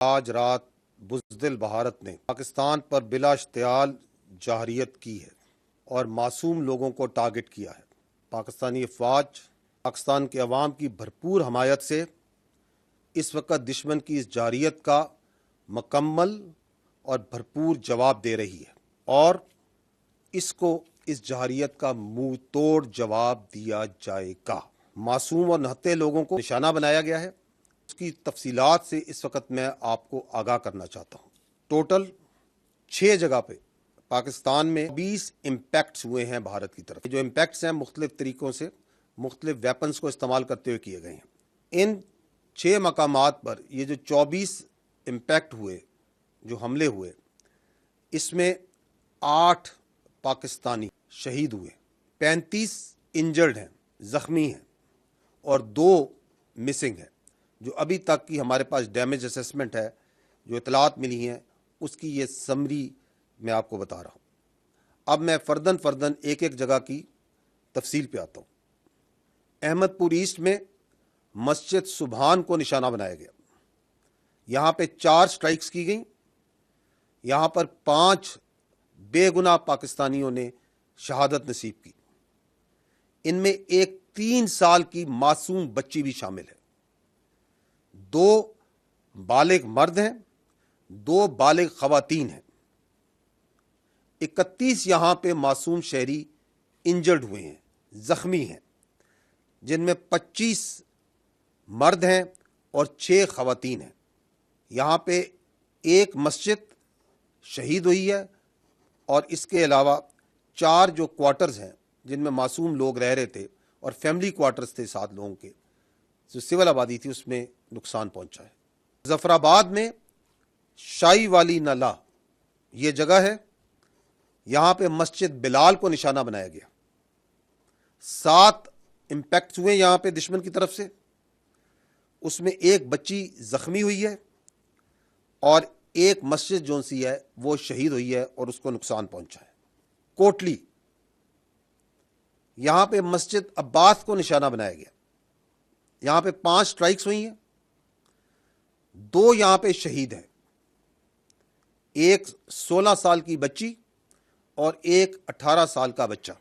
آج رات بزدل بھارت نے پاکستان پر بلا اشتعال جارحیت کی ہے اور معصوم لوگوں کو ٹارگٹ کیا ہے۔ پاکستانی افواج پاکستان کے عوام کی بھرپور حمایت سے اس وقت دشمن کی اس جارحیت کا مکمل اور بھرپور جواب دے رہی ہے اور اس جارحیت کا منہ توڑ جواب دیا جائے گا۔ معصوم اور نہتے لوگوں کو نشانہ بنایا گیا ہے، اس کی تفصیلات سے اس وقت میں آپ کو آگاہ کرنا چاہتا ہوں۔ ٹوٹل 6 جگہ پہ پاکستان میں 20 امپیکٹس ہوئے ہیں بھارت کی طرف۔ جو امپیکٹس ہیں مختلف طریقوں سے مختلف ویپنز کو استعمال کرتے ہوئے کیے گئے ہیں۔ ان 6 مقامات پر یہ جو 24 امپیکٹ ہوئے، جو حملے ہوئے، اس میں 8 پاکستانی شہید ہوئے، 35 انجرڈ ہیں، زخمی ہیں اور 2 مسنگ ہیں۔ جو ابھی تک کی ہمارے پاس ڈیمیج اسیسمنٹ ہے، جو اطلاعات ملی ہیں، اس کی یہ سمری میں آپ کو بتا رہا ہوں۔ اب میں فردن ایک ایک جگہ کی تفصیل پہ آتا ہوں۔ احمد پور ایسٹ میں مسجد سبحان کو نشانہ بنایا گیا، یہاں پہ 4 سٹرائکس کی گئیں، یہاں پر 5 بے گناہ پاکستانیوں نے شہادت نصیب کی۔ ان میں ایک 3 سال کی معصوم بچی بھی شامل ہے۔ 2 بالغ مرد ہیں، 2 بالغ خواتین ہیں۔ 31 یہاں پہ معصوم شہری انجرڈ ہوئے ہیں، زخمی ہیں، جن میں 25 مرد ہیں اور 6 خواتین ہیں۔ یہاں پہ ایک مسجد شہید ہوئی ہے اور اس کے علاوہ 4 جو کوارٹرز ہیں جن میں معصوم لوگ رہ رہے تھے اور فیملی کوارٹرز تھے 7 لوگوں کے، جو سول آبادی تھی، اس میں نقصان پہنچا ہے۔ ظفر آباد میں شائی والی نالہ یہ جگہ ہے، یہاں پہ مسجد بلال کو نشانہ بنایا گیا۔ 7 امپیکٹس ہوئے یہاں پہ دشمن کی طرف سے، اس میں ایک بچی زخمی ہوئی ہے اور ایک مسجد جو سی ہے وہ شہید ہوئی ہے اور اس کو نقصان پہنچا ہے۔ کوٹلی، یہاں پہ مسجد عباس کو نشانہ بنایا گیا، یہاں پہ 5 سٹرائکس ہوئی ہیں، 2 یہاں پہ شہید ہیں، ایک 16 سال کی بچی اور ایک 18 سال کا بچہ۔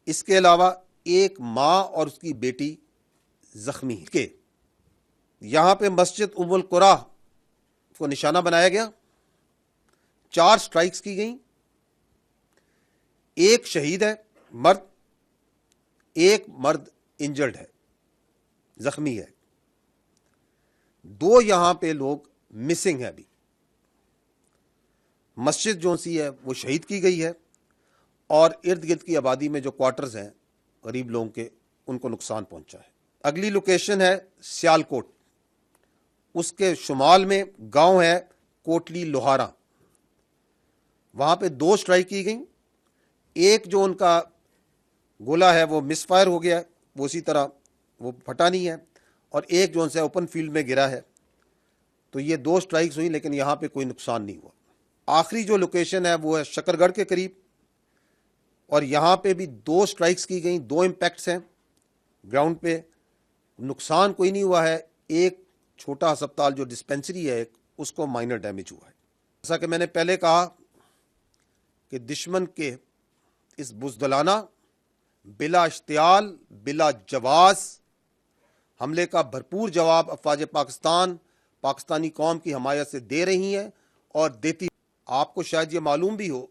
اس کے علاوہ ایک ماں اور اس کی بیٹی زخمی ہے۔ یہاں پہ مسجد ام القریٰ کو نشانہ بنایا گیا، 4 سٹرائکس کی گئیں، ایک شہید ہے مرد، ایک مرد انجرڈ ہے، زخمی ہے، 2 یہاں پہ لوگ مسنگ ہیں ابھی۔ مسجد جو سی ہے وہ شہید کی گئی ہے اور ارد گرد کی آبادی میں جو کوارٹرز ہیں غریب لوگوں کے، ان کو نقصان پہنچا ہے۔ اگلی لوکیشن ہے سیالکوٹ، اس کے شمال میں گاؤں ہے کوٹلی لوہارا، وہاں پہ 2 سٹرائک کی گئیں، ایک جو ان کا گولا ہے وہ مس فائر ہو گیا ہے، وہ اسی طرح وہ پھٹا نہیں ہے، اور ایک جو ان سے اوپن فیلڈ میں گرا ہے۔ تو یہ 2 سٹرائکس ہوئی لیکن یہاں پہ کوئی نقصان نہیں ہوا۔ آخری جو لوکیشن ہے وہ ہے شکر گڑھ کے قریب، اور یہاں پہ بھی 2 سٹرائکس کی گئیں، 2 امپیکٹس ہیں گراؤنڈ پہ، نقصان کوئی نہیں ہوا ہے۔ ایک چھوٹا ہسپتال جو ڈسپینسری ہے اس کو مائنر ڈیمیج ہوا ہے۔ جیسا کہ میں نے پہلے کہا کہ دشمن کے اس بزدلانہ، بلا اشتعال، بلا جواز حملے کا بھرپور جواب افواج پاکستان پاکستانی قوم کی حمایت سے دے رہی ہیں اور دیتی۔ آپ کو شاید یہ معلوم بھی ہو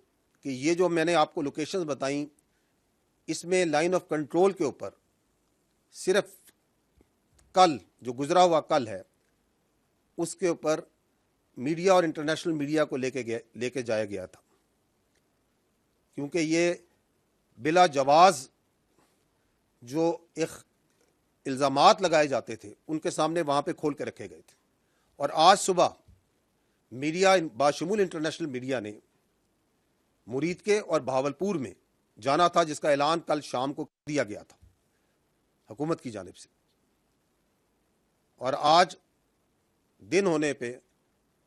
کہ یہ جو میں نے آپ کو لوکیشنز بتائیں، اس میں لائن آف کنٹرول کے اوپر صرف کل جو گزرا ہوا کل ہے، اس کے اوپر میڈیا اور انٹرنیشنل میڈیا کو لے کے جایا گیا تھا، کیونکہ یہ بلا جواز جو الزامات لگائے جاتے تھے ان کے سامنے وہاں پہ کھول کے رکھے گئے تھے۔ اور آج صبح میڈیا باشمول انٹرنیشنل میڈیا نے مرید کے اور بہاولپور میں جانا تھا، جس کا اعلان کل شام کو دیا گیا تھا حکومت کی جانب سے، اور آج دن ہونے پہ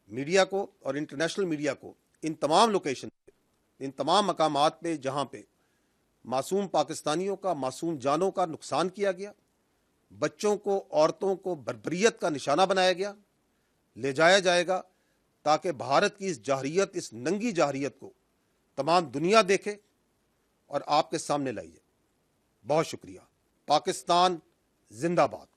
میڈیا کو اور انٹرنیشنل میڈیا کو ان تمام لوکیشن پہ، ان تمام مقامات پہ جہاں پہ معصوم پاکستانیوں کا، معصوم جانوں کا نقصان کیا گیا، بچوں کو، عورتوں کو بربریت کا نشانہ بنایا گیا، لے جایا جائے گا تاکہ بھارت کی اس جارحیت، اس ننگی جارحیت کو تمام دنیا دیکھے اور آپ کے سامنے لائی جائے۔ بہت شکریہ۔ پاکستان زندہ باد۔